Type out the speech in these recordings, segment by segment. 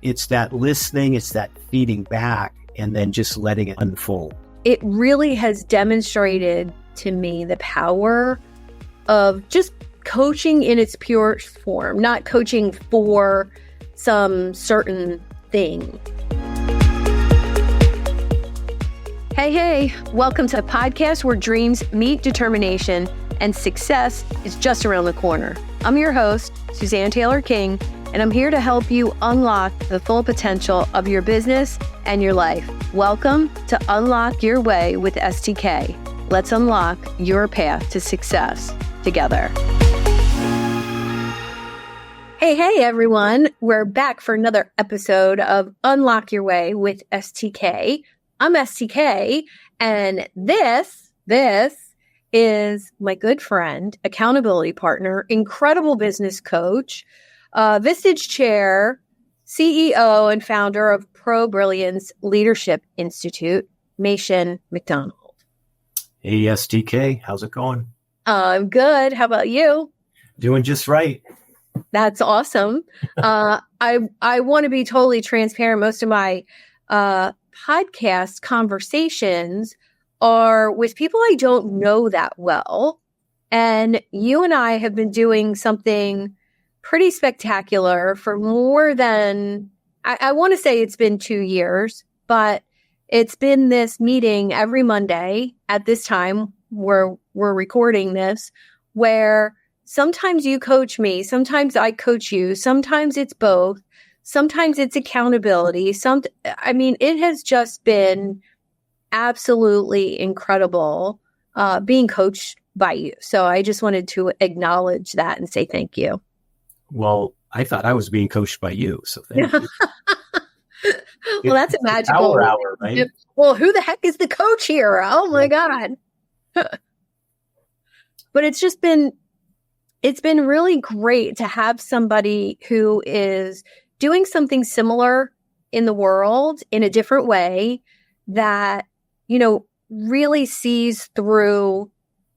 It's that listening, it's that feeding back, and then just letting it unfold. It really has demonstrated to me the power of just coaching in its pure form, not coaching for some certain thing. Hey, welcome to the podcast where dreams meet determination and success is just around the corner. I'm your host, Suzanne Taylor-King, and I'm here to help you unlock the full potential of your business and your life. Welcome to Unlock Your Way with STK. Let's unlock your path to success together. Hey, everyone. We're back for another episode of Unlock Your Way with STK. I'm STK, and this is my good friend, accountability partner, incredible business coach, Vistage Chair, CEO and founder of Pro Brilliance Leadership Institute, Machen MacDonald. Hey, STK, how's it going? I'm good. How about you? Doing just right. That's awesome. I want to be totally transparent. Most of my podcast conversations are with people I don't know that well. And you and I have been doing something pretty spectacular for more than, I want to say it's been 2 years, but it's been this meeting every Monday at this time where we're recording this, where sometimes you coach me, sometimes I coach you, sometimes it's both, sometimes it's accountability. It has just been absolutely incredible being coached by you. So I just wanted to acknowledge that and say thank you. Well, I thought I was being coached by you, so thank you. Well, that's a magical hour, right? Well, who the heck is the coach here? Oh my God. But it's been really great to have somebody who is doing something similar in the world in a different way that, really sees through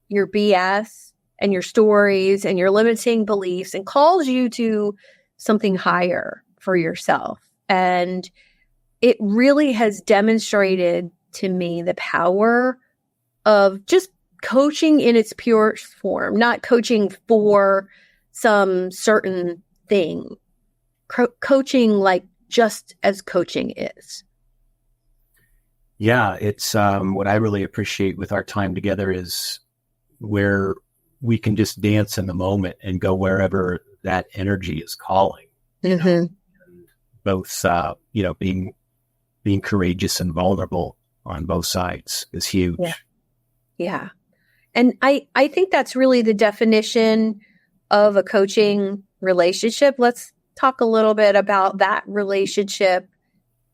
your BS and your stories and your limiting beliefs and calls you to something higher for yourself. And it really has demonstrated to me the power of just coaching in its pure form, not coaching for some certain thing. Coaching like just as coaching is. Yeah, it's what I really appreciate with our time together is where we can just dance in the moment and go wherever that energy is calling. Mm-hmm. Both, being courageous and vulnerable on both sides is huge. Yeah. And I think that's really the definition of a coaching relationship. Let's talk a little bit about that relationship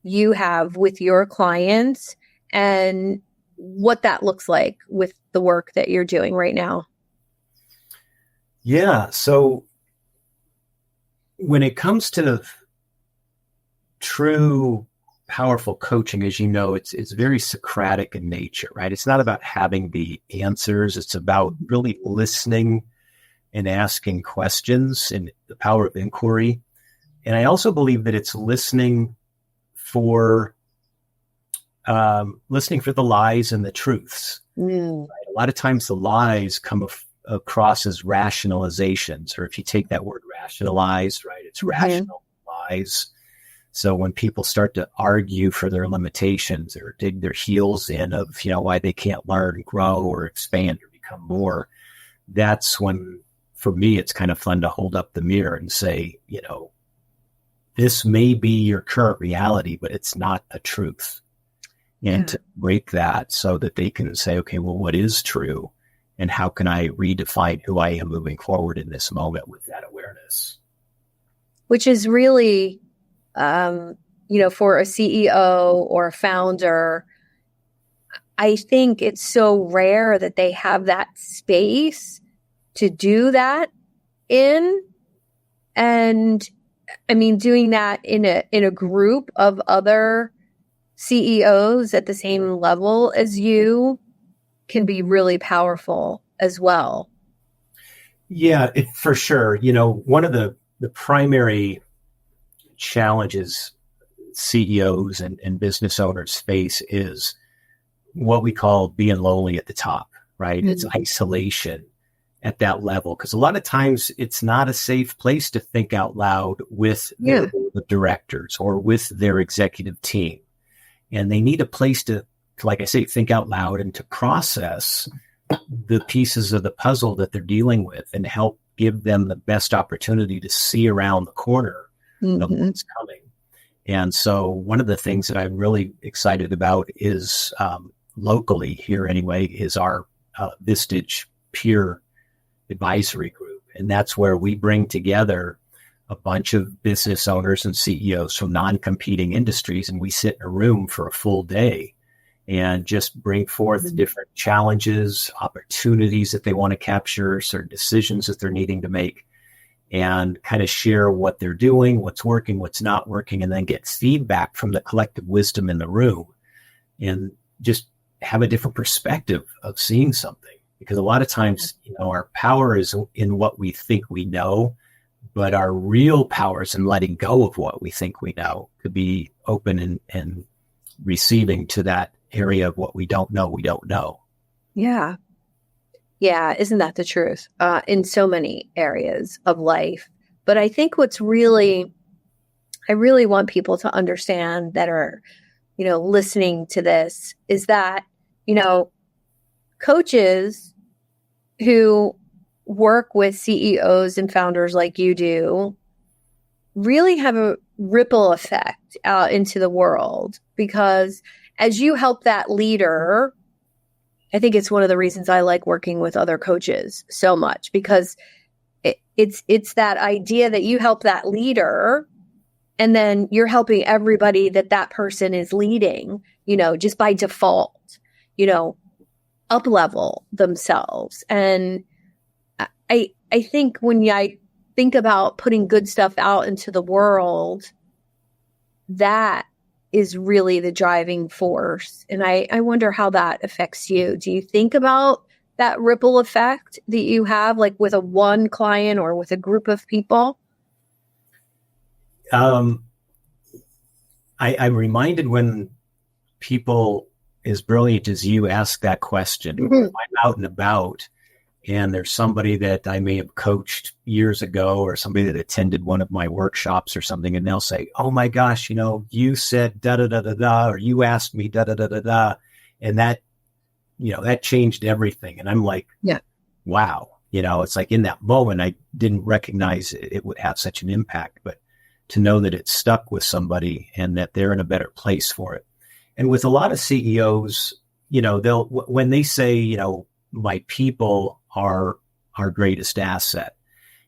you have with your clients and what that looks like with the work that you're doing right now. Yeah. So when it comes to true powerful coaching, as you know, it's very Socratic in nature, right? It's not about having the answers. It's about really listening and asking questions and the power of inquiry. And I also believe that it's listening for the lies and the truths. Right? A lot of times the lies come across as rationalizations, or if you take that word rationalize, right, it's rational lies. So when people start to argue for their limitations or dig their heels in of, why they can't learn, grow, or expand or become more, that's when, for me, it's kind of fun to hold up the mirror and say, this may be your current reality, but it's not a truth. And to break that so that they can say, okay, well, what is true? And how can I redefine who I am moving forward in this moment with that awareness? Which is really, for a CEO or a founder, I think it's so rare that they have that space to do that in. And doing that in a group of other CEOs at the same level as you can be really powerful as well. Yeah, for sure. One of the primary challenges CEOs and business owners face is what we call being lonely at the top, right? Mm-hmm. It's isolation at that level. Because a lot of times it's not a safe place to think out loud with the directors or with their executive team. And they need a place to, like I say, think out loud and to process the pieces of the puzzle that they're dealing with and help give them the best opportunity to see around the corner of what's coming. And so one of the things that I'm really excited about is locally here anyway, is our Vistage peer advisory group. And that's where we bring together a bunch of business owners and CEOs from non-competing industries. And we sit in a room for a full day and just bring forth different challenges, opportunities that they want to capture, certain decisions that they're needing to make, and kind of share what they're doing, what's working, what's not working, and then get feedback from the collective wisdom in the room and just have a different perspective of seeing something. Because a lot of times, our power is in what we think we know, but our real power is in letting go of what we think we know, to be open and receiving to that area of what we don't know. Yeah. Yeah. Isn't that the truth? In so many areas of life. But I think I really want people to understand that are, listening to this is that, coaches who work with CEOs and founders like you do really have a ripple effect out into the world, because as you help that leader, I think it's one of the reasons I like working with other coaches so much, because it's that idea that you help that leader and then you're helping everybody that person is leading, just by default, up level themselves. And I think when I think about putting good stuff out into the world, that is really the driving force. And I wonder how that affects you. Do you think about that ripple effect that you have, like with a one client or with a group of people? I'm reminded when people as brilliant as you ask that question, if I'm out and about and there's somebody that I may have coached years ago or somebody that attended one of my workshops or something, and they'll say, oh my gosh, you said da-da-da-da-da, or you asked me da-da-da-da-da. And that, that changed everything. And I'm like, wow, it's like in that moment, I didn't recognize it would have such an impact, but to know that it stuck with somebody and that they're in a better place for it. And with a lot of CEOs, when they say, my people are our greatest asset,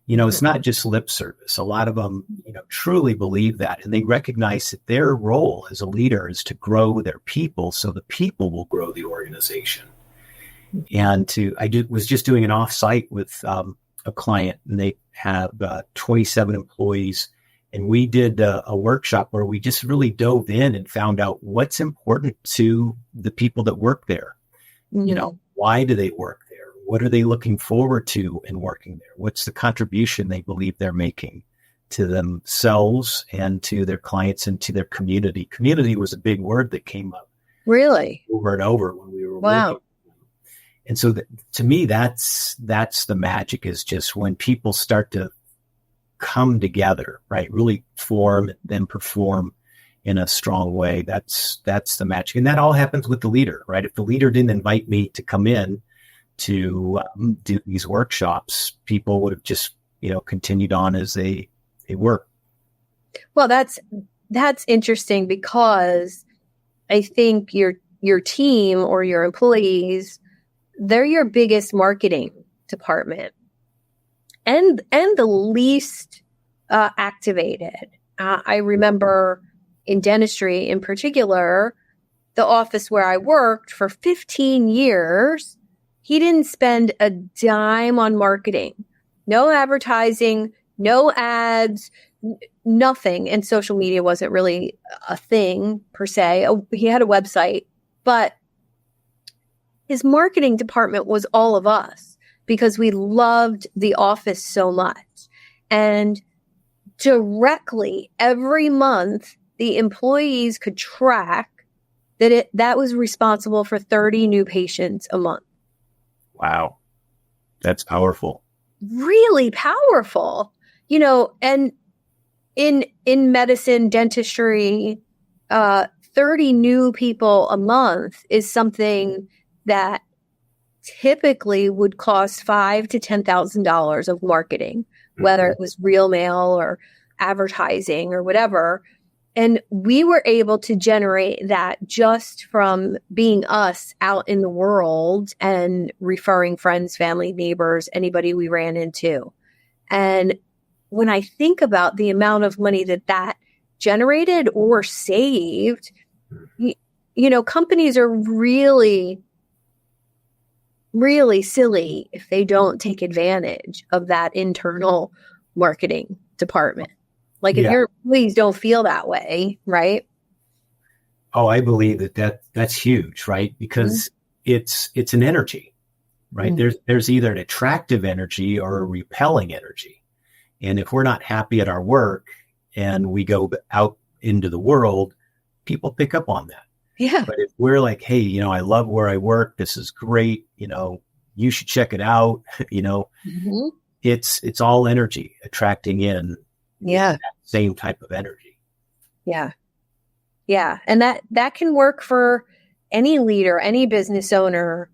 it's not just lip service. A lot of them, truly believe that. And they recognize that their role as a leader is to grow their people so the people will grow the organization. And was just doing an offsite with a client, and they have 27 employees. And we did a workshop where we just really dove in and found out what's important to the people that work there. Why do they work there? What are they looking forward to in working there? What's the contribution they believe they're making to themselves and to their clients and to their community? Community was a big word that came up really over and over when we were working. And so to me, that's the magic, is just when people start to come together, right? Really form and then perform in a strong way. That's the magic. And that all happens with the leader, right? If the leader didn't invite me to come in to do these workshops, people would have just, continued on as they were. Well, that's interesting, because I think your team or your employees, they're your biggest marketing department and the least activated. I remember in dentistry in particular, the office where I worked for 15 years, he didn't spend a dime on marketing, no advertising, no ads, nothing. And social media wasn't really a thing per se. He had a website, but his marketing department was all of us, because we loved the office so much. And directly every month, the employees could track that was responsible for 30 new patients a month. Wow. That's powerful. Really powerful. And in medicine, dentistry, 30 new people a month is something that typically would cost $5,000 to $10,000 of marketing, whether it was real mail or advertising or whatever. And we were able to generate that just from being us out in the world and referring friends, family, neighbors, anybody we ran into. And when I think about the amount of money that generated or saved, companies are really, really silly if they don't take advantage of that internal marketing department. Like if your employees don't feel that way, right? Oh, I believe that's huge, right? Because it's an energy, right? There's either an attractive energy or a repelling energy. And if we're not happy at our work and we go out into the world, people pick up on that. Yeah. But if we're like, hey, I love where I work. This is great. You should check it out. It's all energy attracting in. Yeah. That same type of energy. Yeah. Yeah. And that can work for any leader, any business owner,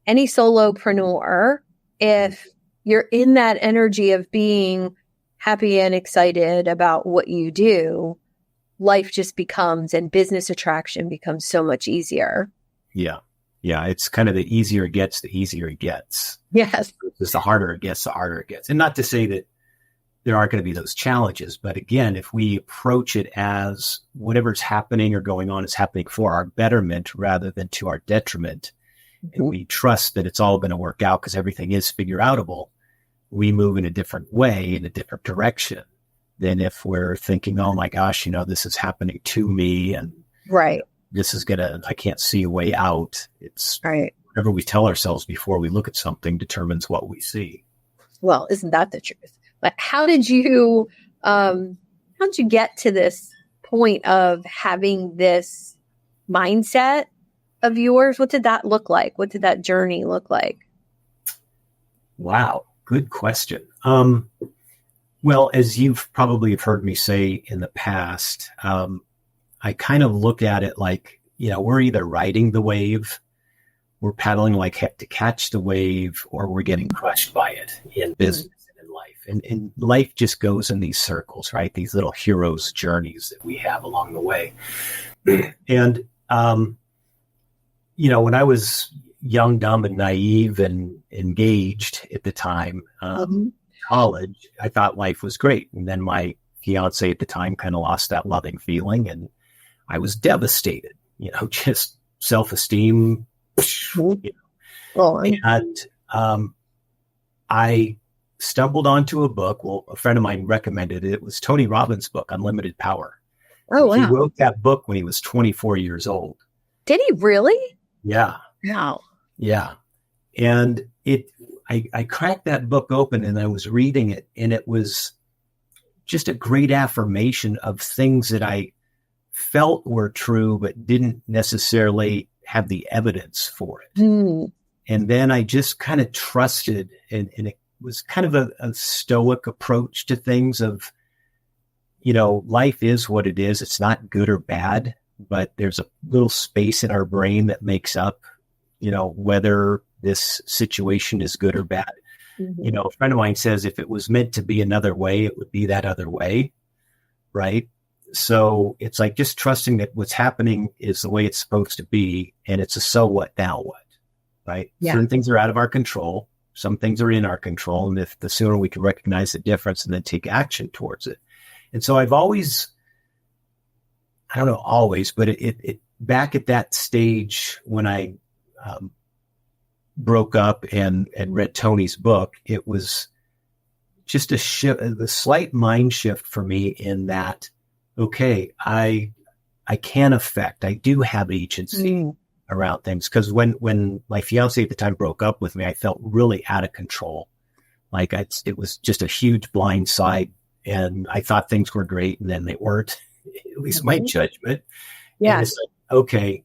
any solopreneur. If you're in that energy of being happy and excited about what you do, life just becomes, and business attraction becomes so much easier. Yeah. Yeah. It's kind of the easier it gets, the easier it gets. Yes. Just the harder it gets, the harder it gets. And not to say that there aren't going to be those challenges. But again, if we approach it as whatever's happening or going on is happening for our betterment rather than to our detriment, and we trust that it's all going to work out because everything is figure outable, we move in a different way, in a different direction than if we're thinking, oh my gosh, this is happening to me and right. This is I can't see a way out. It's right. Whatever we tell ourselves before we look at something determines what we see. Well, isn't that the truth? But how did you get to this point of having this mindset of yours? What did that look like? What did that journey look like? Wow. Good question. Well, as you've probably heard me say in the past, I kind of look at it like, we're either riding the wave, we're paddling like heck to catch the wave, or we're getting crushed by it in business. And life just goes in these circles, right? These little heroes' journeys that we have along the way. And, when I was young, dumb, and naive and engaged at the time, college, I thought life was great. And then my fiance at the time kind of lost that loving feeling. And I was devastated, just self-esteem. And I stumbled onto a book. Well, a friend of mine recommended it. It was Tony Robbins' book, Unlimited Power. Oh, wow. He wrote that book when he was 24 years old. Did he really? Yeah. Wow. Yeah. And I cracked that book open and I was reading it, and it was just a great affirmation of things that I felt were true, but didn't necessarily have the evidence for it. And then I just kind of trusted, and it was kind of a stoic approach to things of, life is what it is. It's not good or bad, but there's a little space in our brain that makes up, whether this situation is good or bad. A friend of mine says, if it was meant to be another way, it would be that other way. Right. So it's like just trusting that what's happening is the way it's supposed to be. And it's a so what, now what, right? Yeah. Certain things are out of our control. Some things are in our control. And if the sooner we can recognize the difference and then take action towards it. And so I've always, I don't know, always, but it back at that stage when I broke up and read Tony's book, it was just a slight mind shift for me in that, okay, I can affect, I do have agency around things. Because when my fiance at the time broke up with me, I felt really out of control. Like it was just a huge blind side, and I thought things were great, and then they weren't. at least my judgment. Yeah. And it's like, okay,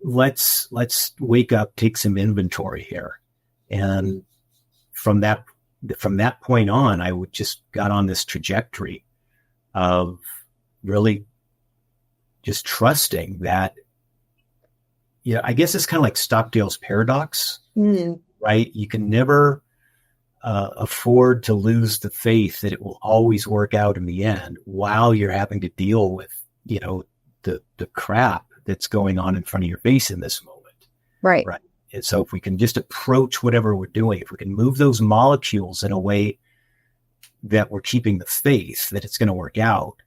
let's wake up, take some inventory here. And from that point on, I would just got on this trajectory of really just trusting that, I guess it's kind of like Stockdale's paradox, right? You can never afford to lose the faith that it will always work out in the end while you're having to deal with, the crap that's going on in front of your face in this moment. Right. Right. And so if we can just approach whatever we're doing, if we can move those molecules in a way that we're keeping the faith that it's going to work out,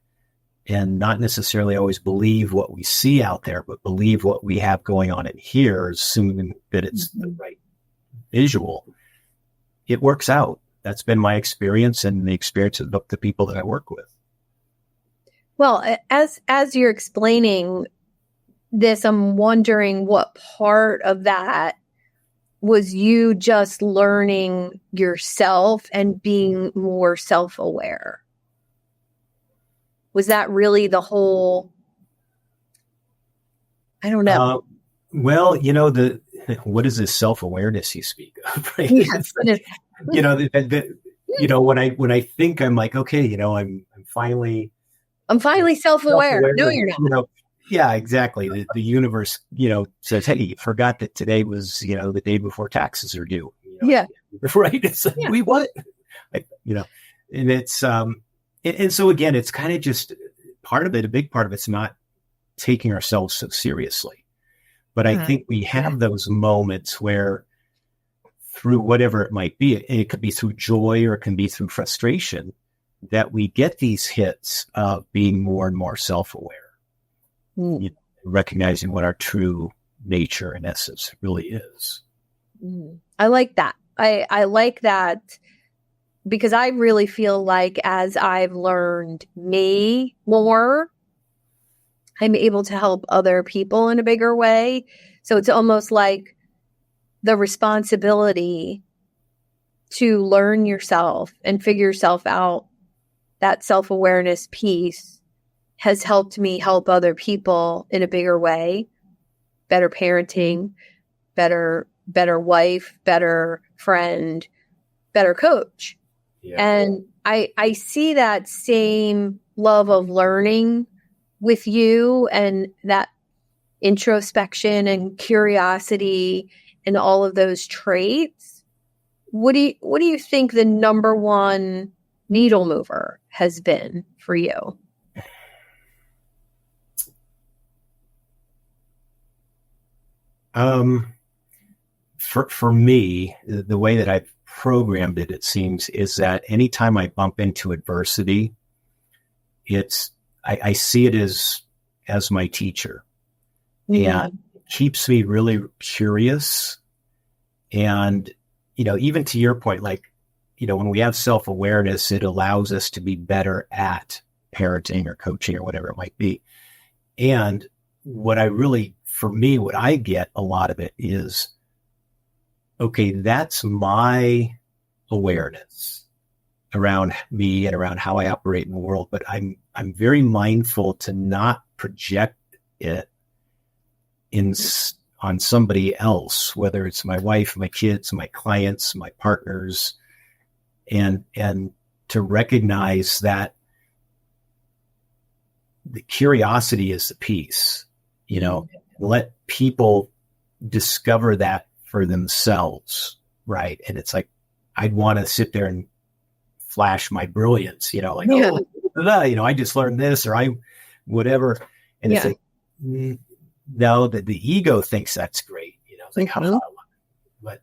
and not necessarily always believe what we see out there, but believe what we have going on in here, assuming that it's the right visual, it works out. That's been my experience and the experience of the people that I work with. Well, as you're explaining this, I'm wondering what part of that was you just learning yourself and being more self-aware? Was that really the whole, I don't know. Well, what is this self-awareness you speak of? Right? Yes, when I think I'm like, okay, I'm finally self-aware. No, you're not. Yeah, exactly. The universe, says, hey, you forgot that today was, the day before taxes are due. Yeah. Right. It's like, we what? And it's, and so again, it's kind of just part of it. A big part of it's not taking ourselves so seriously, but I think we have those moments where through whatever it might be, and it could be through joy or it can be through frustration, that we get these hits of being more and more self-aware, recognizing what our true nature and essence really is. I like that. I like that. Because I really feel like as I've learned me more, I'm able to help other people in a bigger way. So it's almost like the responsibility to learn yourself and figure yourself out. That self-awareness piece has helped me help other people in a bigger way. Better parenting, better wife, better friend, better coach. Yeah. And I see that same love of learning with you and that introspection and curiosity and all of those traits. What do you think the number one needle mover has been for you? For me, the way that I've programmed it seems, is that anytime I bump into adversity, I see it as my teacher, and keeps me really curious. And, even to your point, like, when we have self-awareness, it allows us to be better at parenting or coaching or whatever it might be. And what I get a lot of it is, okay, that's my awareness around me and around how I operate in the world, but I'm very mindful to not project it on somebody else, whether it's my wife, my kids, my clients, my partners, and to recognize that the curiosity is the piece, let people discover that for themselves. Right. And it's like, I'd want to sit there and flash my brilliance, I just learned this or whatever. And it's like, no, that the ego thinks that's great. It's like, but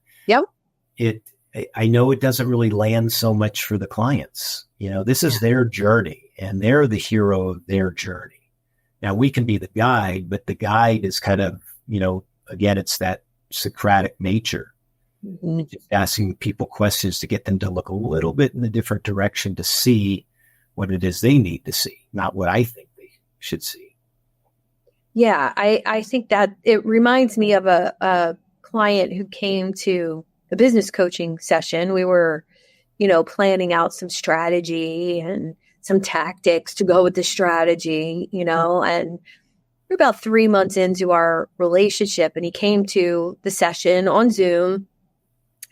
I know it doesn't really land so much for the clients. This is their journey and they're the hero of their journey. Now we can be the guide, but the guide is kind of, again, it's that Socratic nature, just asking people questions to get them to look a little bit in a different direction to see what it is they need to see, not what I think they should see. Yeah, I think that it reminds me of a client who came to a business coaching session. We were, planning out some strategy and some tactics to go with the strategy, and we're about 3 months into our relationship, and he came to the session on Zoom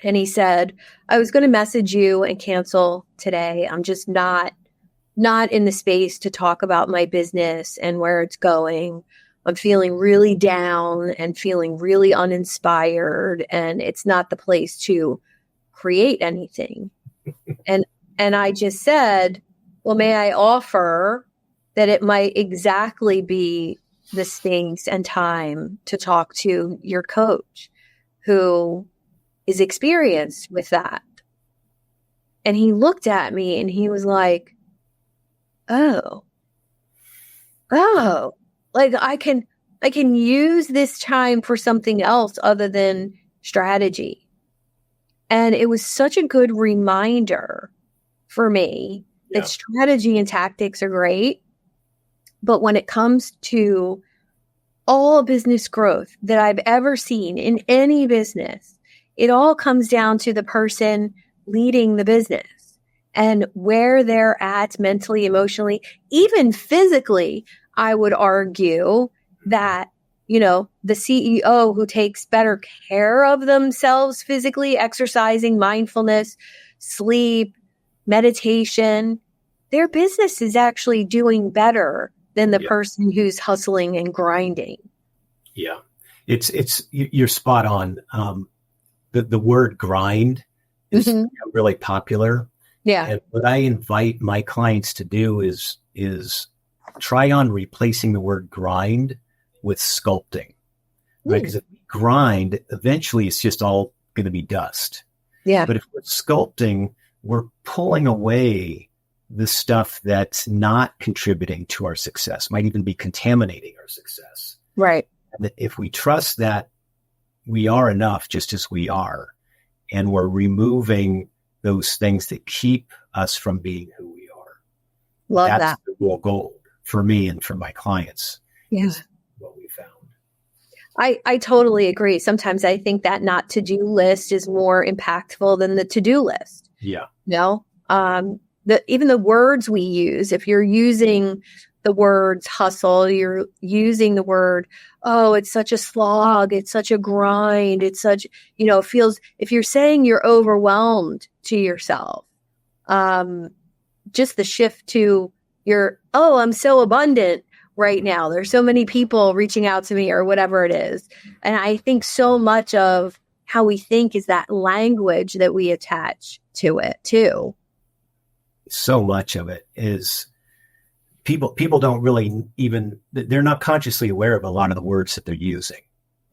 and he said, I was going to message you and cancel today. I'm just not in the space to talk about my business and where it's going. I'm feeling really down and feeling really uninspired, and it's not the place to create anything. And I just said, well, may I offer that it might exactly be the space and time to talk to your coach who is experienced with that. And he looked at me and he was like, oh, like I can use this time for something else other than strategy. And it was such a good reminder for me that strategy and tactics are great. But when it comes to all business growth that I've ever seen in any business, it all comes down to the person leading the business and where they're at mentally, emotionally, even physically. I would argue that, the CEO who takes better care of themselves physically, exercising, mindfulness, sleep, meditation, their business is actually doing better than the person who's hustling and grinding. Yeah, you're spot on. The word grind is really popular. Yeah. And what I invite my clients to do is try on replacing the word grind with sculpting, right? Because if we grind, eventually it's just all going to be dust. Yeah. But if we're sculpting, we're pulling away the stuff that's not contributing to our success, might even be contaminating our success. Right. And if we trust that we are enough just as we are, and we're removing those things that keep us from being who we are. Love That's that. the real goal for me and for my clients. Yeah. Is what we found. I totally agree. Sometimes I think that not to-do list is more impactful than the to-do list. Yeah. Even the words we use, if you're using the words hustle, you're using the word, oh, it's such a slog, it's such a grind, it's such, it feels, if you're saying you're overwhelmed to yourself, just the shift to I'm so abundant right now. There's so many people reaching out to me or whatever it is. And I think so much of how we think is that language that we attach to it too. So much of it is people don't really they're not consciously aware of a lot of the words that they're using.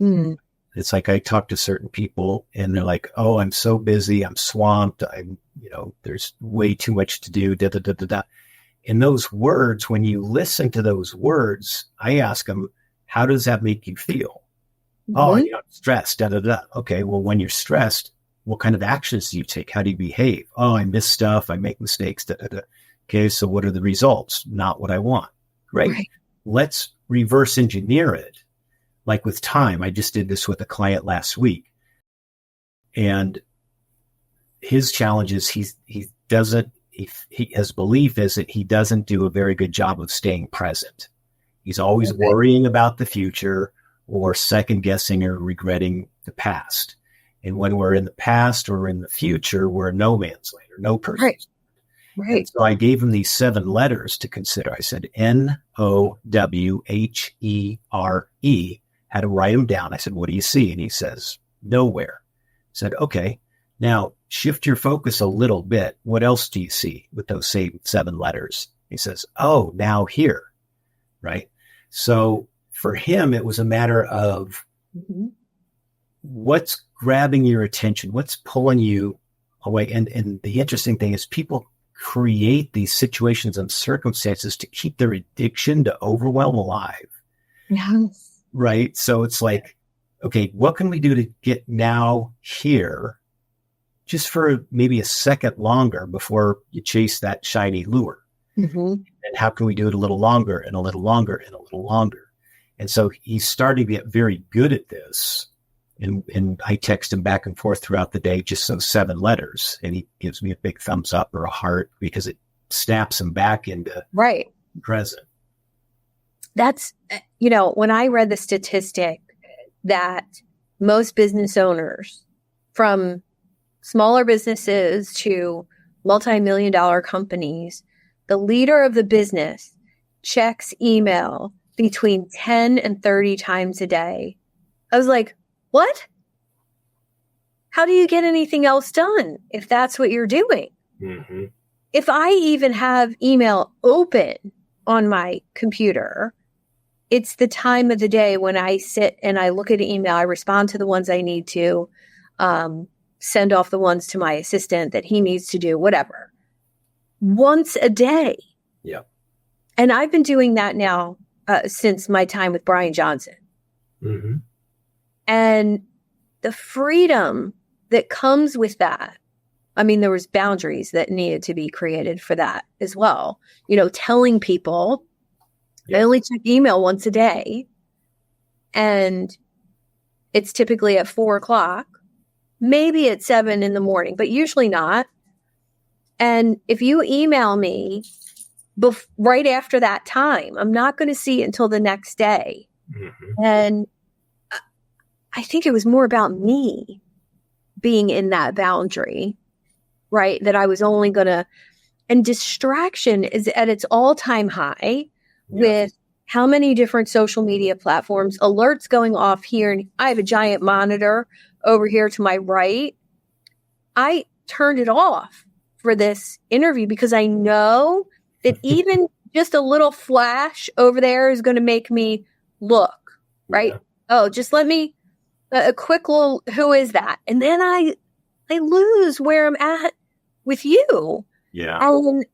Mm. It's like I talk to certain people and they're like, oh, I'm so busy. I'm swamped. There's way too much to do. Da, da, da, da, da. And those words, when you listen to those words, I ask them, how does that make you feel? Mm-hmm. Oh, I'm stressed. Da, da, da. Okay. Well, when you're stressed, what kind of actions do you take? How do you behave? Oh, I miss stuff. I make mistakes. Da, da, da. Okay. So what are the results? Not what I want. Great. Right. Let's reverse engineer it. Like with time, I just did this with a client last week, and his challenge is his belief is that he doesn't do a very good job of staying present. He's always worrying about the future or second guessing or regretting the past. And when we're in the past or in the future, we're in no man's land or no person. Right. And so I gave him these 7 letters to consider. I said, NOWHERE. Had to write them down. I said, what do you see? And he says, nowhere. I said, okay, now shift your focus a little bit. What else do you see with those same 7 letters? He says, oh, now here. Right. So for him, it was a matter of what's grabbing your attention, what's pulling you away. And the interesting thing is people create these situations and circumstances to keep their addiction to overwhelm alive. Yes. Right. So it's like, okay, what can we do to get now here just for maybe a second longer before you chase that shiny lure? Mm-hmm. And how can we do it a little longer and a little longer and a little longer? And so he's starting to get very good at this. And I text him back and forth throughout the day, just those 7 letters. And he gives me a big thumbs up or a heart because snaps them back into right. present. That's, when I read the statistic that most business owners, from smaller businesses to multi-million-dollar companies, the leader of the business checks email between 10 and 30 times a day. I was like, what? How do you get anything else done if that's what you're doing? Mm-hmm. If I even have email open on my computer, it's the time of the day when I sit and I look at email. I respond to the ones I need to, send off the ones to my assistant that he needs to do, whatever. Once a day. Yeah. And I've been doing that now since my time with Brian Johnson. Mm-hmm. And the freedom that comes with that, I mean, there was boundaries that needed to be created for that as well. Telling people, I only check email once a day, and it's typically at 4:00, maybe at 7 a.m, but usually not. And if you email me right after that time, I'm not going to see it until the next day. Mm-hmm. And I think it was more about me being in that boundary, right? That I was only going to, and distraction is at its all-time high with how many different social media platforms, alerts going off here. And I have a giant monitor over here to my right. I turned it off for this interview because I know that even just a little flash over there is going to make me look, right? Yeah. Oh, just let me, a quick little, who is that? And then I lose where I'm at with you. Yeah. And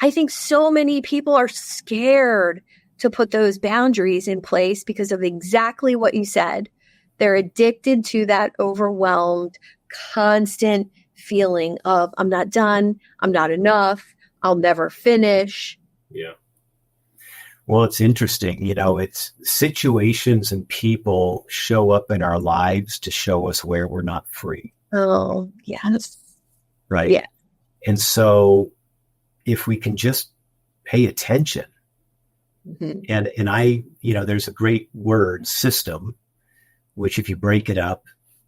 I think so many people are scared to put those boundaries in place because of exactly what you said. They're addicted to that overwhelmed, constant feeling of, I'm not done, I'm not enough, I'll never finish. Yeah. Well, it's interesting. It's situations and people show up in our lives to show us where we're not free. Oh, yes. Right. Yeah. And so if we can just pay attention, mm-hmm. and I, there's a great word, system, which if you break it up,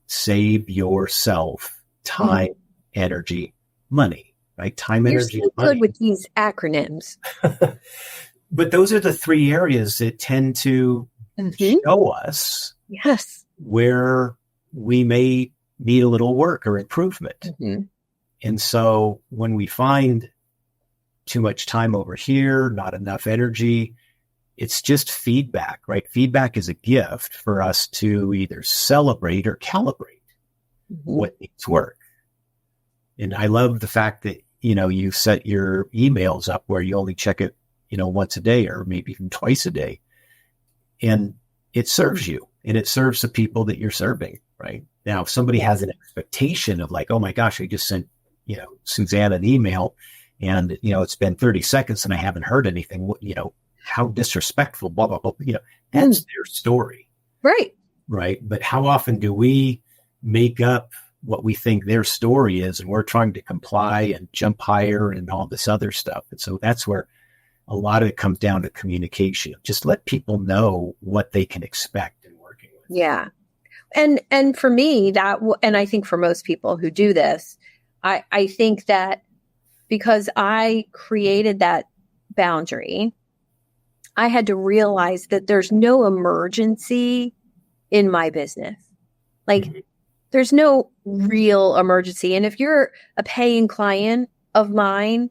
save yourself time, mm-hmm. energy, money, right? Time, You're energy, so money. Good with these acronyms. But those are the three areas that tend to mm-hmm. show us where we may need a little work or improvement. Mm-hmm. And so when we find too much time over here, not enough energy, it's just feedback, right? Feedback is a gift for us to either celebrate or calibrate mm-hmm. what needs work. And I love the fact that, you set your emails up where you only check it, once a day or maybe even twice a day. And it serves you and it serves the people that you're serving, right? Now, if somebody has an expectation of like, oh my gosh, I just sent, Suzanne an email and, it's been 30 seconds and I haven't heard anything, how disrespectful, blah, blah, blah, that's their story. Right. Right. But how often do we make up what we think their story is and we're trying to comply and jump higher and all this other stuff. And so that's where a lot of it comes down to communication. Just let people know what they can expect in working with. Yeah. And for me, and I think for most people who do this, I think that because I created that boundary, I had to realize that there's no emergency in my business. Like, mm-hmm. there's no real emergency. And if you're a paying client of mine,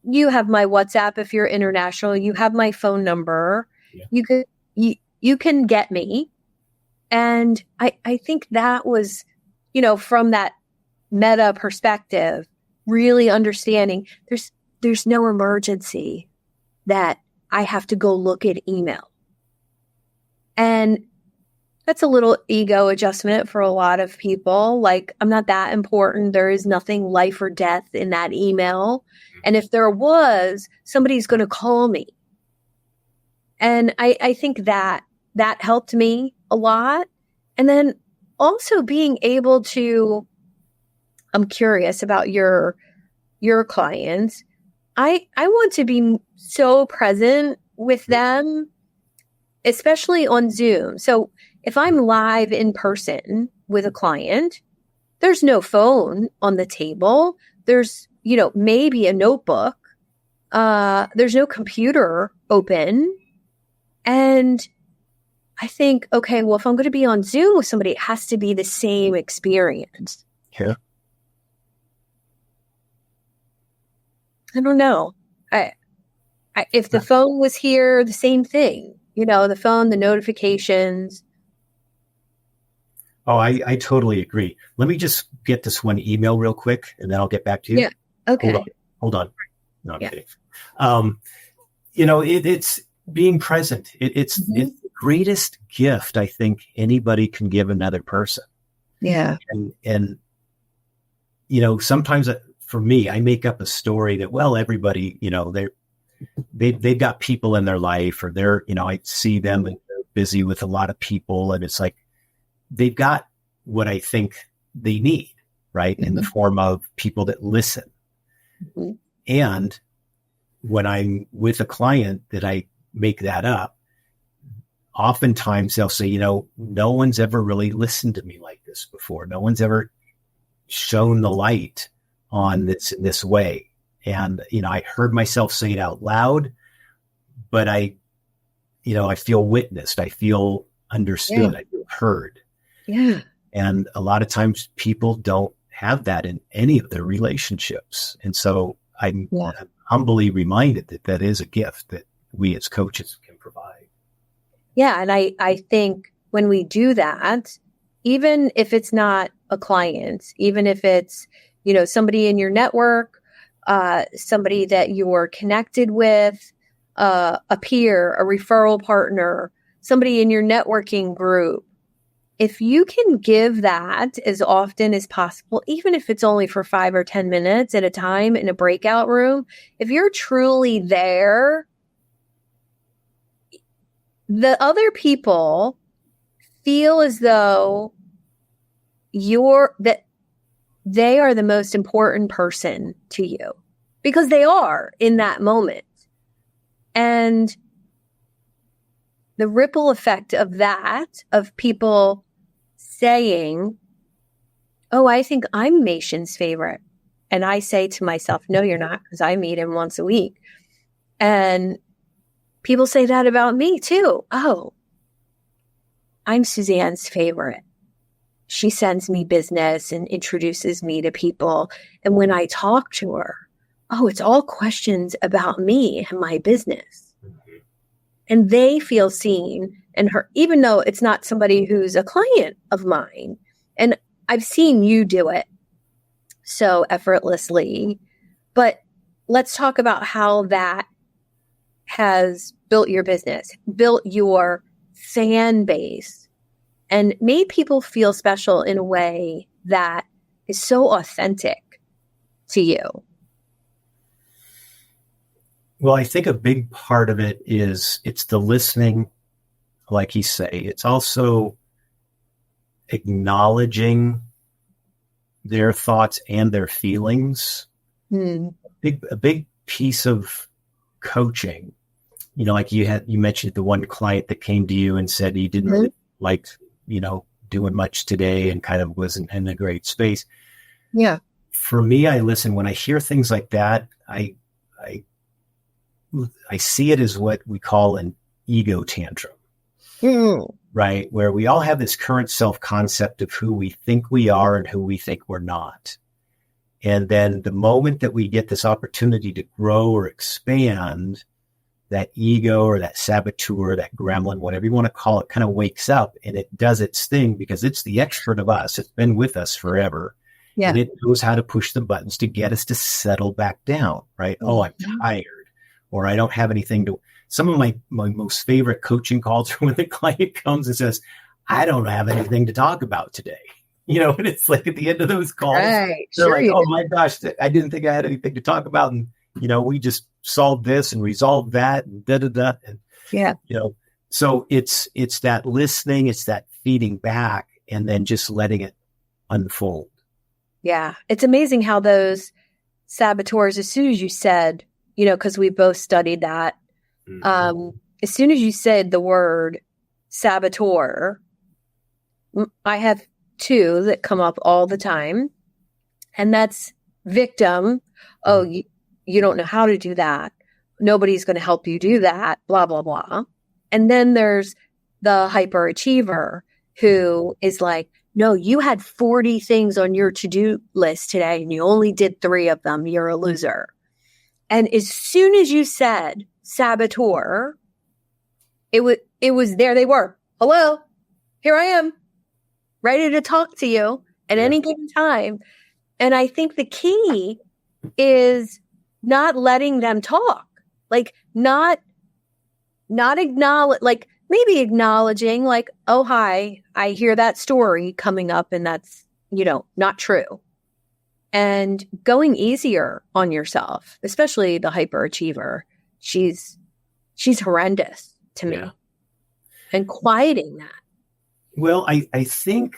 you have my WhatsApp. If you're international, you have my phone number. Yeah. You can get me. And I think that was, from that meta perspective, really understanding there's no emergency that I have to go look at email. And that's a little ego adjustment for a lot of people. Like, I'm not that important. There is nothing life or death in that email. And if there was, somebody's going to call me. And I think that helped me a lot. And then also being able to, I'm curious about your clients. I want to be so present with them, especially on Zoom. So if I'm live in person with a client, there's no phone on the table. There's, maybe a notebook. There's no computer open. And I think, okay, well, if I'm going to be on Zoom with somebody, it has to be the same experience. Yeah. I don't know. If the phone was here, the same thing. The phone, the notifications. Oh, I totally agree. Let me just get this one email real quick, and then I'll get back to you. Yeah. Okay. Hold on. No, I'm kidding. It's being present. It's the greatest gift I think anybody can give another person. Yeah. And sometimes for me, I make up a story that, well, everybody, they've got people in their life, or they're, I see them and they're busy with a lot of people, and it's like they've got what I think they need, right? In the form of people that listen. And when I'm with a client that I make that up, oftentimes they'll say, no one's ever really listened to me like this before. No one's ever shown the light on this way. And, I heard myself say it out loud, but I feel witnessed. I feel understood. I feel heard. Yeah. And a lot of times people don't have that in any of their relationships. And so I'm humbly reminded that is a gift that we as coaches can provide. Yeah. And I think when we do that, even if it's not a client, even if it's, somebody in your network, somebody that you're connected with, a peer, a referral partner, somebody in your networking group, if you can give that as often as possible, even if it's only for 5 or 10 minutes at a time in a breakout room, if you're truly there, the other people feel as though they are the most important person to you, because they are in that moment. And the ripple effect of that, of people saying, oh, I think I'm Machen's favorite. And I say to myself, no, you're not, because I meet him once a week. And people say that about me too. Oh, I'm Suzanne's favorite. She sends me business and introduces me to people. And when I talk to her, oh, it's all questions about me and my business. And they feel seen and heard, even though it's not somebody who's a client of mine. And I've seen you do it so effortlessly. But let's talk about how that has built your business, built your fan base, and made people feel special in a way that is so authentic to you. Well, I think a big part of it is it's the listening, like you say. It's also acknowledging their thoughts and their feelings. A big piece of coaching, like you mentioned the one client that came to you and said he didn't really like, doing much today and kind of wasn't in a great space. Yeah. For me, I listen. When I hear things like that, I see it as what we call an ego tantrum, right? Where we all have this current self-concept of who we think we are and who we think we're not. And then the moment that we get this opportunity to grow or expand, that ego or that saboteur, that gremlin, whatever you want to call it, kind of wakes up and it does its thing because it's the expert of us. It's been with us forever. Yeah. And it knows how to push the buttons to get us to settle back down, right? Oh, I'm tired, or I don't have anything to. Some of my most favorite coaching calls are when the client comes and says, I don't have anything to talk about today. And it's like at the end of those calls, they're like, oh my gosh, I didn't think I had anything to talk about. And, we just solved this and resolved that and da-da-da. And, so it's that listening, it's that feeding back and then just letting it unfold. Yeah. It's amazing how those saboteurs, as soon as you said because we both studied that. As soon as you said the word saboteur, I have two that come up all the time, and that's victim. Oh, you don't know how to do that. Nobody's going to help you do that, blah, blah, blah. And then there's the hyperachiever who is like, no, you had 40 things on your to-do list today and you only did 3 of them. You're a loser. And as soon as you said saboteur, it was there they were. Hello, here I am, ready to talk to you at any given time. And I think the key is not letting them talk, like not acknowledge, like maybe acknowledging like, oh, hi, I hear that story coming up and that's, not true. And going easier on yourself, especially the hyperachiever. She's horrendous to me. And quieting that. Well, I think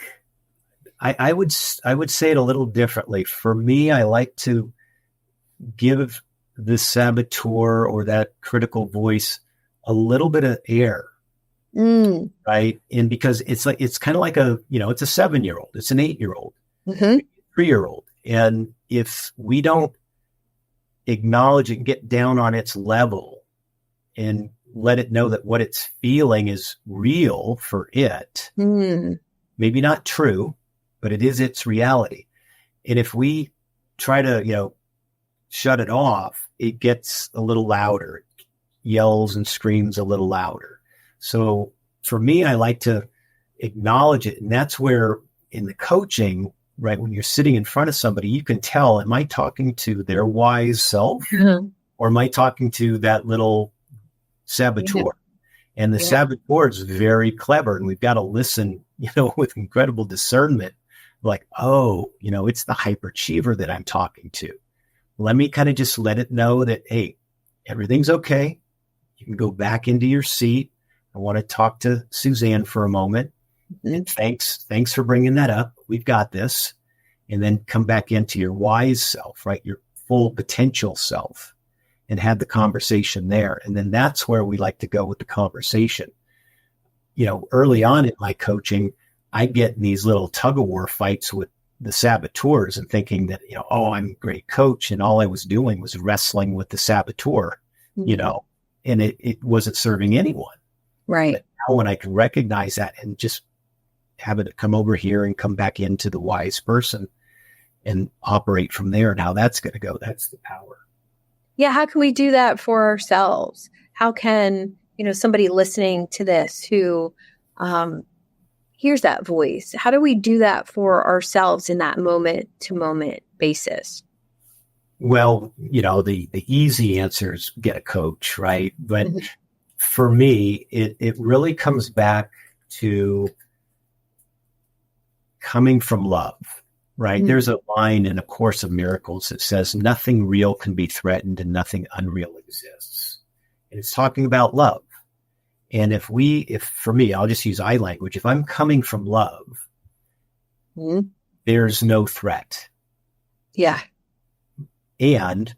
I would say it a little differently. For me, I like to give the saboteur or that critical voice a little bit of air, right? And because it's kind of like it's a 7-year-old, it's an 8-year-old, 3-year-old. And if we don't acknowledge and get down on its level and let it know that what it's feeling is real for it, maybe not true, but it is its reality. And if we try to, shut it off, it gets a little louder, it yells and screams a little louder. So for me, I like to acknowledge it. And that's where in the coaching, right, when you're sitting in front of somebody, you can tell, am I talking to their wise self or am I talking to that little saboteur? And the saboteur is very clever, and we've got to listen, with incredible discernment, like, oh, it's the hyperachiever that I'm talking to. Let me kind of just let it know that, hey, everything's okay. You can go back into your seat. I want to talk to Suzanne for a moment. And thanks for bringing that up. We've got this. And then come back into your wise self, right? Your full potential self, and have the conversation there. And then that's where we like to go with the conversation. Early on in my coaching, I get in these little tug of war fights with the saboteurs and thinking that, oh, I'm a great coach. And all I was doing was wrestling with the saboteur, and it wasn't serving anyone. Right. But now when I can recognize that and just have it come over here and come back into the wise person and operate from there, and how that's going to go, that's the power. Yeah. How can we do that for ourselves? How can, somebody listening to this who hears that voice, how do we do that for ourselves in that moment to moment basis? Well, the easy answer is get a coach, right? But for me, it really comes back to coming from love, right? There's a line in A Course of Miracles that says, nothing real can be threatened and nothing unreal exists. And it's talking about love. And if for me, I'll just use I language. If I'm coming from love, there's no threat. Yeah. And,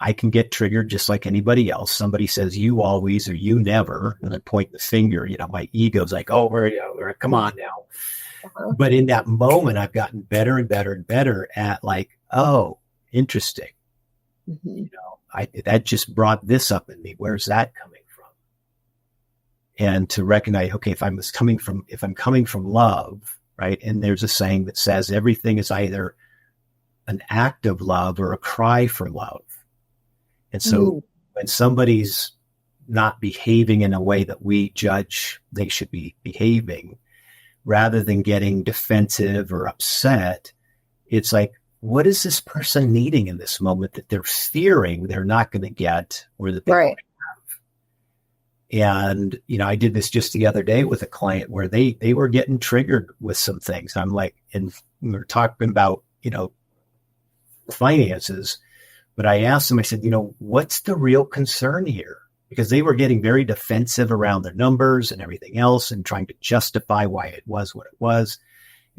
I can get triggered just like anybody else. Somebody says you always or you never, and I point the finger, my ego's like, oh, come on now. But in that moment, I've gotten better and better and better at like, oh, interesting. That just brought this up in me. Where's that coming from? And to recognize, okay, if I'm coming from love, right? And there's a saying that says everything is either an act of love or a cry for love. And so when somebody's not behaving in a way that we judge they should be behaving, rather than getting defensive or upset, it's like, what is this person needing in this moment that they're fearing they're not going to get or that they don't have? And, I did this just the other day with a client where they were getting triggered with some things. I'm like, and we were talking about, finances, but I asked them, I said, what's the real concern here? Because they were getting very defensive around their numbers and everything else and trying to justify why it was what it was.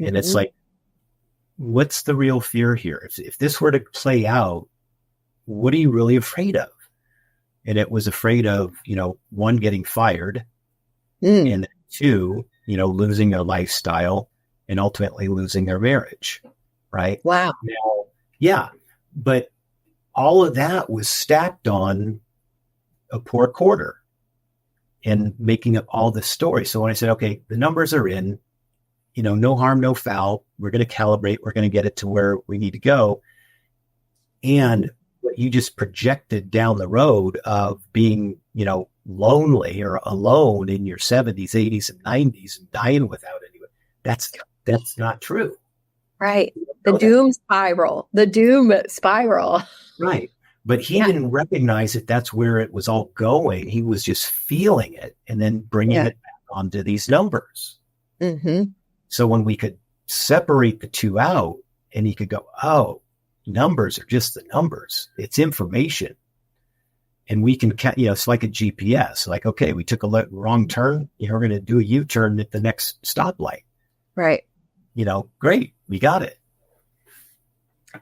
And it's like, what's the real fear here? If this were to play out, what are you really afraid of? And it was afraid of, one, getting fired, and two, losing their lifestyle and ultimately losing their marriage. Right. Wow. Now, yeah. But all of that was stacked on a poor quarter and making up all this story. So when I said, okay, the numbers are in, no harm, no foul, we're going to calibrate, we're going to get it to where we need to go. And what you just projected down the road of being, lonely or alone in your 70s, 80s, and 90s and dying without anyone, that's not true. Right. The doom spiral. Right. But he didn't recognize that that's where it was all going. He was just feeling it and then bringing it back onto these numbers. Mm-hmm. So when we could separate the two out and he could go, oh, numbers are just the numbers. It's information. And we can, it's like a GPS. Like, okay, we took a wrong turn. We're going to do a U-turn at the next stoplight. Right. Great. We got it.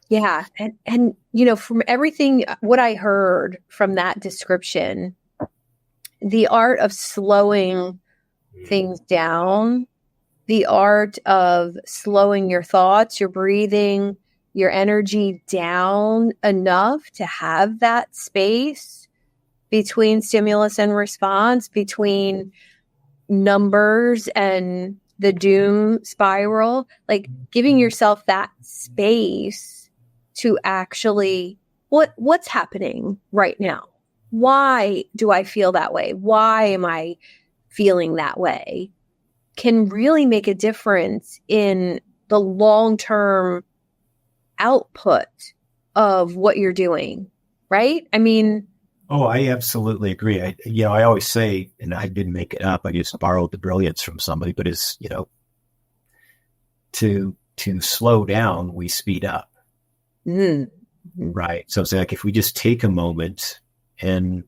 Yeah. And, from everything, what I heard from that description, the art of slowing things down, the art of slowing your thoughts, your breathing, your energy down enough to have that space between stimulus and response, between numbers and the doom spiral, like giving yourself that space to actually, what's happening right now? Why do I feel that way? Why am I feeling that way? Can really make a difference in the long-term output of what you're doing, right? I mean, oh, I absolutely agree. I always say, and I didn't make it up, I just borrowed the brilliance from somebody, but it's, to slow down, we speed up. Mm-hmm. Right. So it's like, if we just take a moment and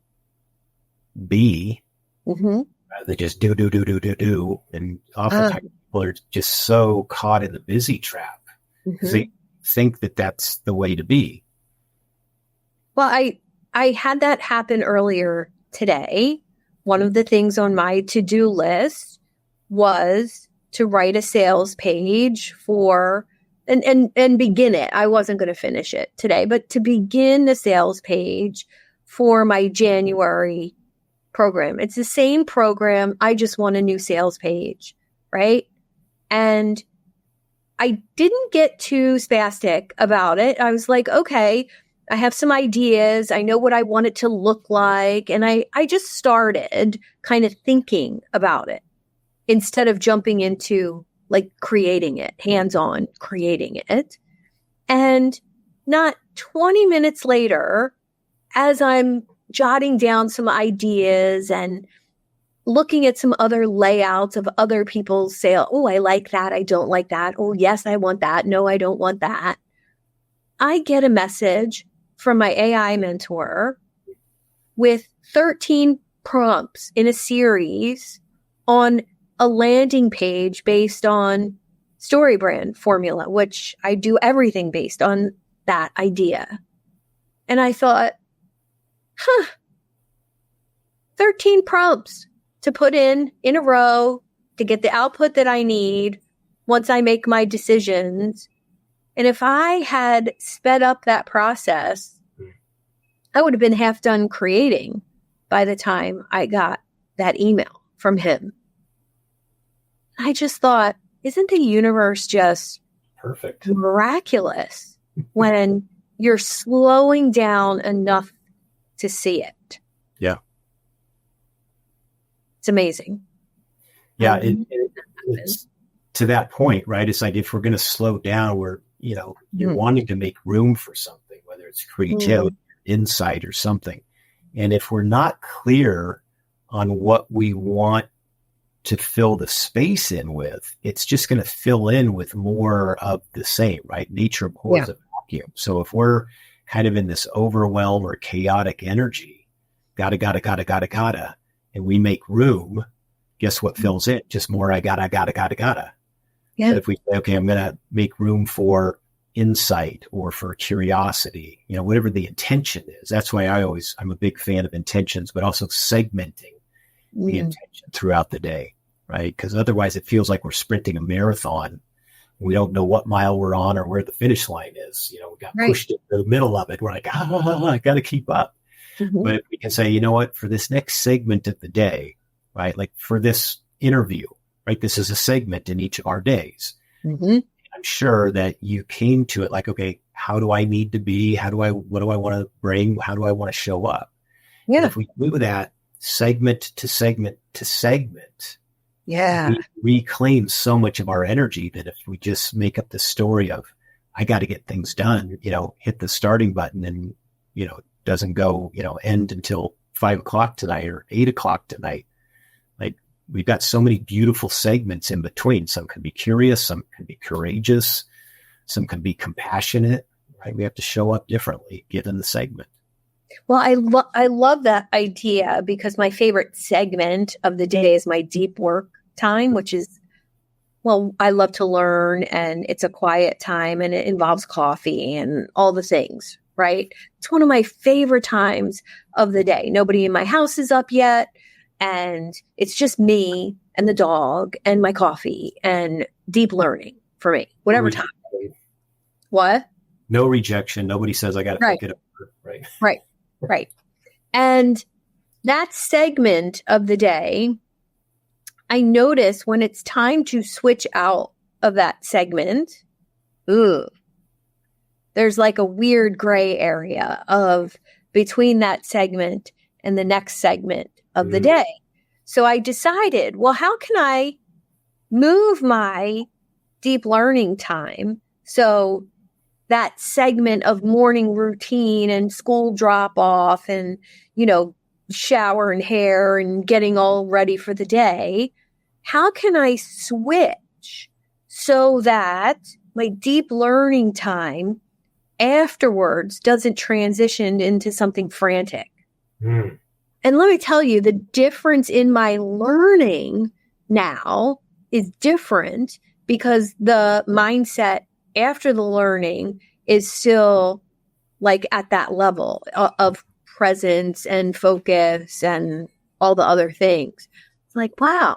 be, rather than just do. And oftentimes people are just so caught in the busy trap because they think that that's the way to be. Well, I had that happen earlier today. One of the things on my to-do list was to write a sales page for, and begin it. I wasn't going to finish it today, but to begin the sales page for my January program. It's the same program. I just want a new sales page, right? And I didn't get too spastic about it. I was like, okay, I have some ideas. I know what I want it to look like. And I just started kind of thinking about it instead of jumping into like creating it, hands-on creating it. And not 20 minutes later, as I'm jotting down some ideas and looking at some other layouts of other people's sale. Oh, I like that. I don't like that. Oh, yes, I want that. No, I don't want that. I get a message from my AI mentor with 13 prompts in a series on a landing page based on StoryBrand formula, which I do everything based on that idea. And I thought, 13 prompts to put in a row to get the output that I need once I make my decisions. And if I had sped up that process, I would have been half done creating by the time I got that email from him. I just thought, isn't the universe just perfect, miraculous when you're slowing down enough to see it? Yeah. It's amazing. Yeah. It's to that point, right? It's like, if we're going to slow down, you're wanting to make room for something, whether it's creativity, insight, or something. And if we're not clear on what we want to fill the space in with, it's just going to fill in with more of the same, right? Nature abhors a vacuum. So if we're kind of in this overwhelm or chaotic energy, gotta, and we make room, guess what fills it? Just more I gotta. Yeah. But if we say, okay, I'm going to make room for insight or for curiosity, whatever the intention is. That's why I'm a big fan of intentions, but also segmenting the intention throughout the day, right? Because otherwise it feels like we're sprinting a marathon. We don't know what mile we're on or where the finish line is. We got pushed into the middle of it. We're like, I got to keep up. But if we can say, you know what, for this next segment of the day, right? Like for this interview, right? This is a segment in each of our days. I'm sure that you came to it like, okay, how do I need to be? What do I want to bring? How do I want to show up? Yeah. And if we do that segment to segment to segment, we reclaim so much of our energy that if we just make up the story of, I got to get things done, hit the starting button and, it doesn't go, end until 5 o'clock tonight or 8 o'clock tonight. Like we've got so many beautiful segments in between. Some can be curious, some can be courageous, some can be compassionate, right? We have to show up differently given the segment. Well, I love that idea because my favorite segment of the day is my deep work time, which is, I love to learn and it's a quiet time and it involves coffee and all the things, right? It's one of my favorite times of the day. Nobody in my house is up yet. And it's just me and the dog and my coffee and deep learning for me, whatever time. What? No rejection. Nobody says I got to pick it up. Right. Right. And that segment of the day, I notice when it's time to switch out of that segment, there's like a weird gray area of between that segment and the next segment of the day. So I decided, how can I move my deep learning time so that segment of morning routine and school drop off and, shower and hair and getting all ready for the day, how can I switch so that my deep learning time afterwards doesn't transition into something frantic? And let me tell you, the difference in my learning now is different because the mindset after the learning is still like at that level of presence and focus and all the other things. It's like, wow.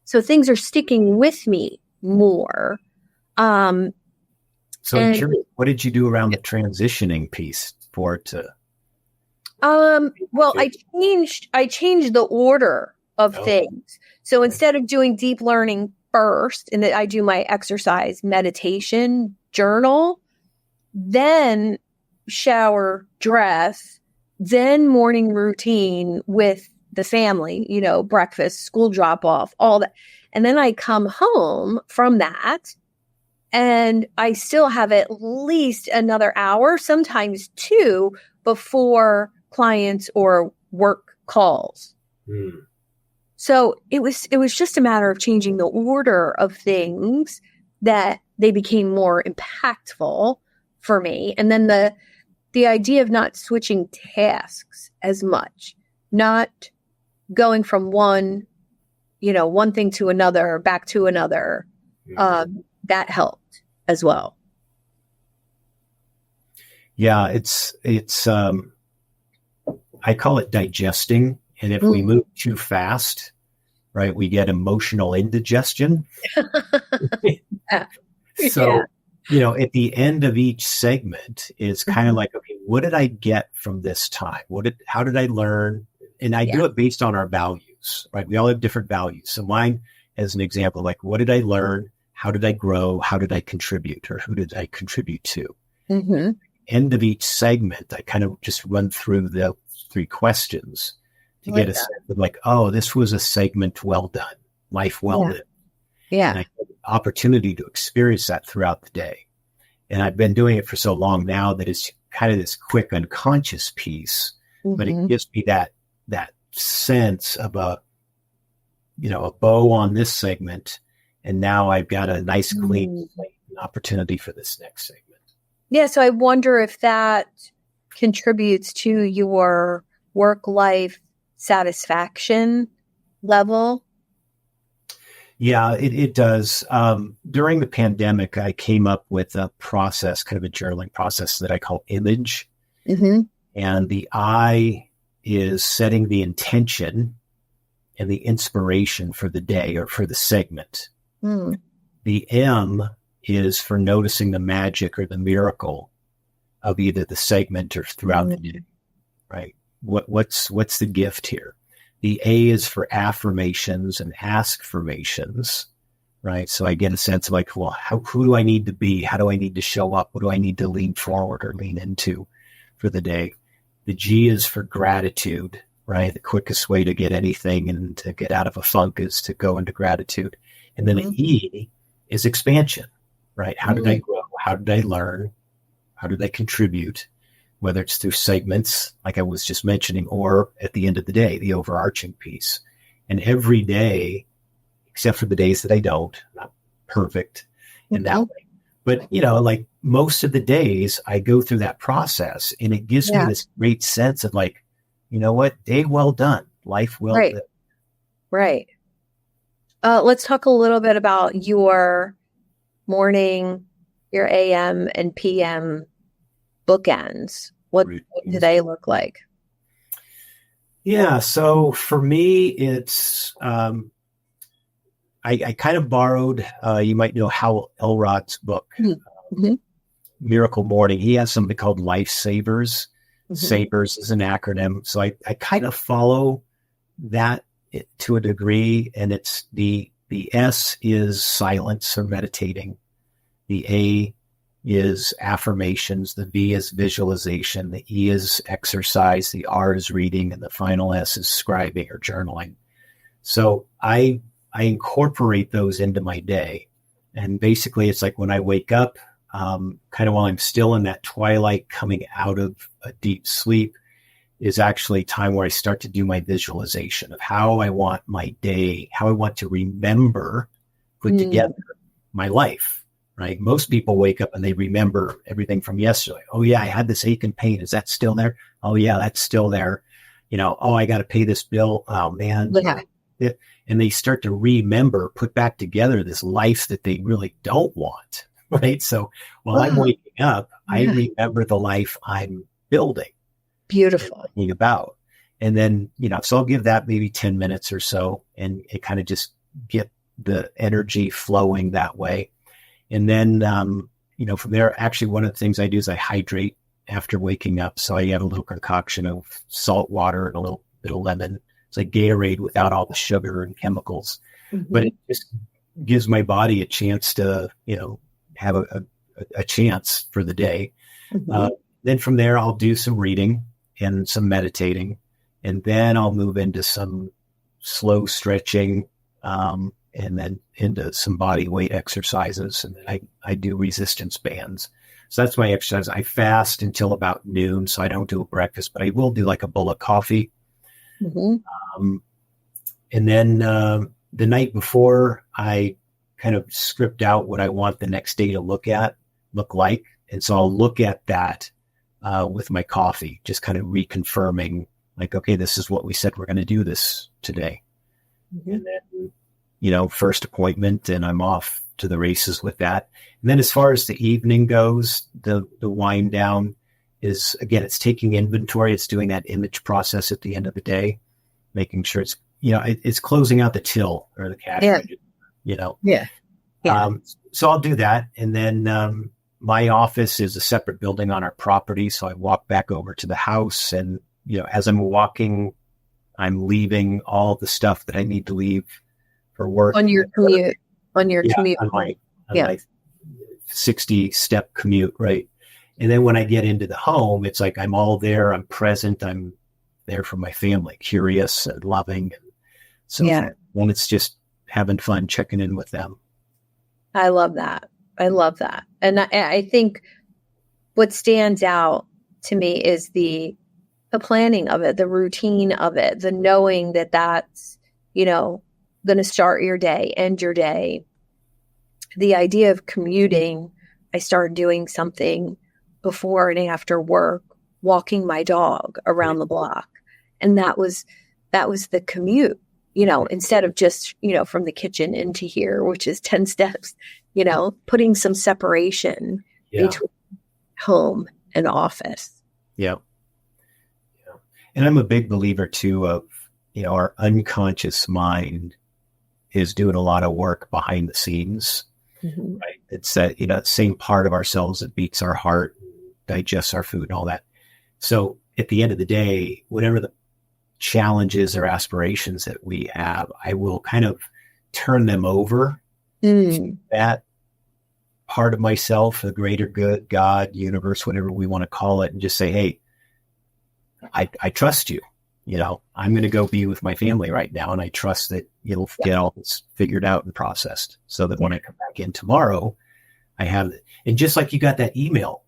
So things are sticking with me more. So I'm curious, what did you do around the transitioning piece for it to? I changed the order of things. So instead of doing deep learning first, and I do my exercise, meditation, journal, then shower, dress, then morning routine with the family, breakfast, school drop off, all that. And then I come home from that and I still have at least another hour, sometimes 2, before clients or work calls. So it was just a matter of changing the order of things that they became more impactful for me. And then the idea of not switching tasks as much, not going from one thing to another, back to another, that helped as well. Yeah, it's I call it digesting. And if we move too fast, right, we get emotional indigestion. So, at the end of each segment is kind of like, okay, what did I get from this time? How did I learn? And I do it based on our values, right? We all have different values. So mine, as an example, like, what did I learn? How did I grow? How did I contribute? Or who did I contribute to? End of each segment, I kind of just run through the 3 questions to get a sense of like, oh, this was a segment well done, life well lived. Yeah. And I had the opportunity to experience that throughout the day. And I've been doing it for so long now that it's kind of this quick unconscious piece, but it gives me that sense of a bow on this segment. And now I've got a nice clean slate, an opportunity for this next segment. Yeah. So I wonder if that contributes to your work-life satisfaction level. Yeah, it does. During the pandemic, I came up with a process, kind of a journaling process that I call image. Mm-hmm. And the I is setting the intention and the inspiration for the day or for the segment. Mm. The M is for noticing the magic or the miracle of either the segment or throughout the day, right? What's the gift here? The A is for affirmations and ask-formations, right? So I get a sense of like, well, who do I need to be? How do I need to show up? What do I need to lean forward or lean into for the day? The G is for gratitude, right? The quickest way to get anything and to get out of a funk is to go into gratitude. And then the E is expansion, right? How did I grow? How did I learn? How did I contribute? Whether it's through segments, like I was just mentioning, or at the end of the day, the overarching piece. And every day, except for the days that I don't, I'm not perfect in that way. But, like most of the days I go through that process and it gives me this great sense of like, you know what, day well done, life well lived. Right. Let's talk a little bit about your morning, your AM and PM bookends. What do they look like? Yeah. So for me, it's, I kind of borrowed, you might know Hal Elrod's book, Miracle Morning. He has something called Life Savers. Savers is an acronym. So I kind of follow that to a degree. And it's the S is silence or meditating. The A is affirmations. The V is visualization. The E is exercise. The R is reading. And the final S is scribing or journaling. So I incorporate those into my day. And basically it's like when I wake up, kind of while I'm still in that twilight coming out of a deep sleep is actually time where I start to do my visualization of how I want my day, how I want to remember, put together my life, right? Most people wake up and they remember everything from yesterday. Oh yeah, I had this ache and pain. Is that still there? Oh yeah, that's still there. Oh, I got to pay this bill. Oh man. Yeah. And they start to remember, put back together this life that they really don't want, right? So while I'm waking up, I remember the life I'm building. Beautiful. About. And then, so I'll give that maybe 10 minutes or so and it kind of just get the energy flowing that way. And then, from there, actually one of the things I do is I hydrate after waking up. So I have a little concoction of salt water and a little bit of lemon. It's like Gatorade without all the sugar and chemicals, but it just gives my body a chance to, have a chance for the day. Then from there, I'll do some reading and some meditating, and then I'll move into some slow stretching, and then into some body weight exercises. And then I do resistance bands. So that's my exercise. I fast until about noon, so I don't do a breakfast, but I will do like a bowl of coffee. And then the night before, I kind of script out what I want the next day to look like. And so I'll look at that with my coffee, just kind of reconfirming like, okay, this is what we said we're going to do this today. And then, first appointment and I'm off to the races with that. And then as far as the evening goes, the wind down is, again, it's taking inventory. It's doing that image process at the end of the day, making sure it's, it's closing out the till or the cash register, so I'll do that. And then my office is a separate building on our property. So I walk back over to the house and, as I'm walking, I'm leaving all the stuff that I need to leave for work. On your commute. On my 60-step commute, right? And then when I get into the home, it's like I'm all there. I'm present. I'm there for my family, curious and loving. And so when it's just having fun, checking in with them. I love that. And I think what stands out to me is the planning of it, the routine of it, the knowing that that's, going to start your day, end your day. The idea of commuting, I started doing something before and after work, walking my dog around the block. And that was the commute. instead of just, from the kitchen into here, which is 10 steps, putting some separation between home and office. Yeah. And I'm a big believer too of, our unconscious mind is doing a lot of work behind the scenes, right? It's that, same part of ourselves that beats our heart, digests our food and all that. So at the end of the day, whatever the challenges or aspirations that we have, I will kind of turn them over to that part of myself, the greater good, God, universe, whatever we want to call it, and just say, hey, I trust you. I'm going to go be with my family right now. And I trust that you'll get all this figured out and processed so that when I come back in tomorrow, I have it. And just like you got that email,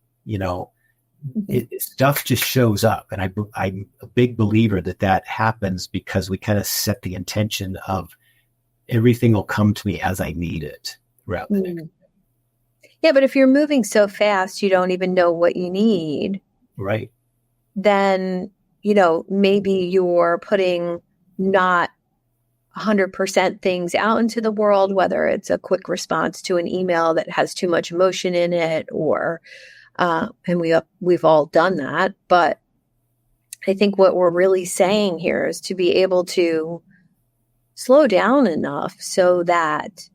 stuff just shows up. And I'm a big believer that happens because we kind of set the intention of everything will come to me as I need it throughout the next day. Yeah, but if you're moving so fast, you don't even know what you need. Right. Then, maybe you're putting not 100% things out into the world, whether it's a quick response to an email that has too much emotion in it, or, and we've all done that. But I think what we're really saying here is to be able to slow down enough so that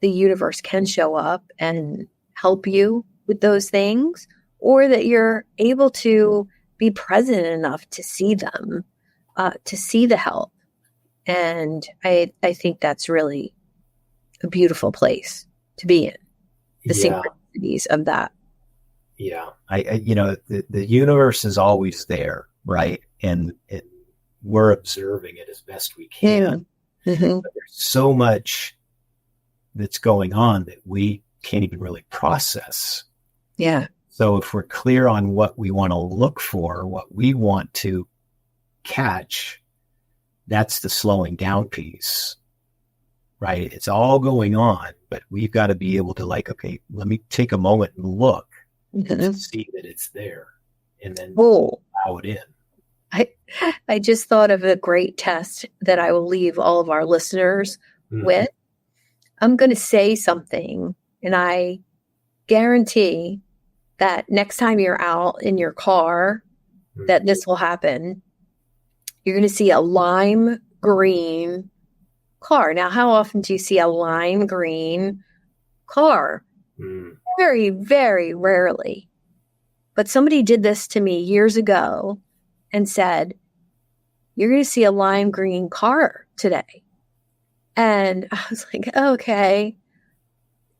the universe can show up and help you with those things, or that you're able to be present enough to see them, to see the help. And I think that's really a beautiful place to be in, the synchronicities of that. Yeah. The universe is always there, right? And we're observing it as best we can. But there's so much that's going on that we can't even really process. Yeah. So if we're clear on what we want to look for, what we want to catch, that's the slowing down piece, right? It's all going on, but we've got to be able to okay, let me take a moment and look and see that it's there and then allow it in. I just thought of a great test that I will leave all of our listeners with. I'm going to say something, and I guarantee that next time you're out in your car, that this will happen. You're going to see a lime green car. Now, how often do you see a lime green car? Very, very rarely. But somebody did this to me years ago and said, you're going to see a lime green car today. And I was like, okay.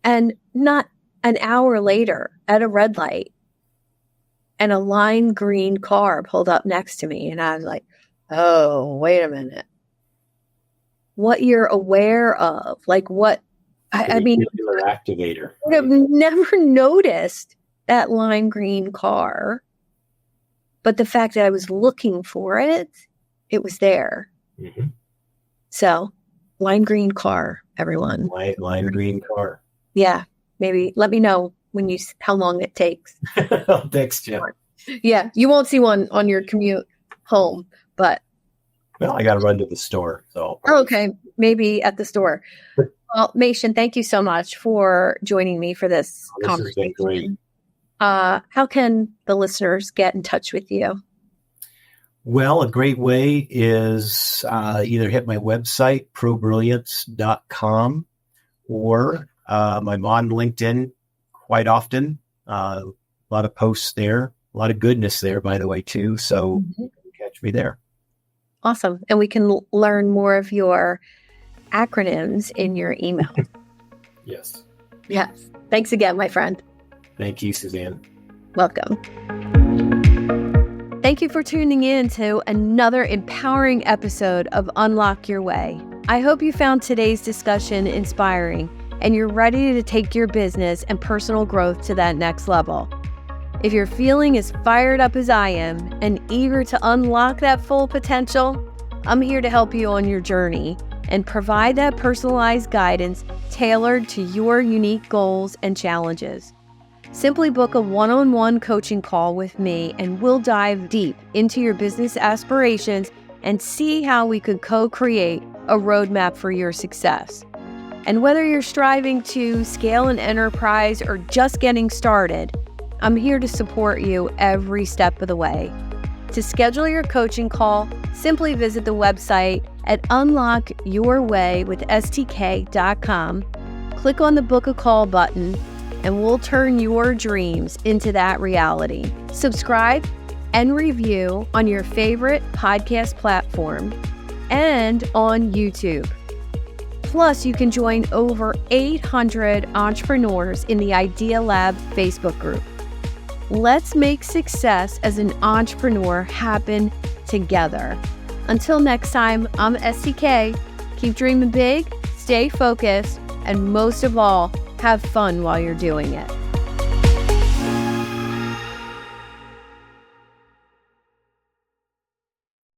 And not an hour later at a red light, and a lime green car pulled up next to me. And I was like, oh, wait a minute. What you're aware of, what, I mean, activator. I would have never noticed that lime green car, but the fact that I was looking for it, it was there. So, lime green car, everyone. Lime green car. Yeah. Maybe let me know how long it takes. I'll text you. Yeah. You won't see one on your commute home, but. Well, I got to run to the store. So. Okay. Maybe at the store. Well, Machen, thank you so much for joining me for this conversation. Has been great. How can the listeners get in touch with you? Well, a great way is either hit my website, probrilliance.com, or I'm on LinkedIn quite often. A lot of posts there, a lot of goodness there, by the way, too. So you can catch me there. Awesome. And we can learn more of your acronyms in your email. Yes. Yes. Thanks again, my friend. Thank you, Suzanne. Welcome. Thank you for tuning in to another empowering episode of Unlock Your Way. I hope you found today's discussion inspiring and you're ready to take your business and personal growth to that next level. If you're feeling as fired up as I am and eager to unlock that full potential, I'm here to help you on your journey and provide that personalized guidance tailored to your unique goals and challenges. Simply book a one-on-one coaching call with me and we'll dive deep into your business aspirations and see how we could co-create a roadmap for your success. And whether you're striving to scale an enterprise or just getting started, I'm here to support you every step of the way. To schedule your coaching call, simply visit the website at unlockyourwaywithstk.com, click on the Book a Call button, and we'll turn your dreams into that reality. Subscribe and review on your favorite podcast platform and on YouTube. Plus, you can join over 800 entrepreneurs in the Idea Lab Facebook group. Let's make success as an entrepreneur happen together. Until next time, I'm STK. Keep dreaming big, stay focused, and most of all, have fun while you're doing it.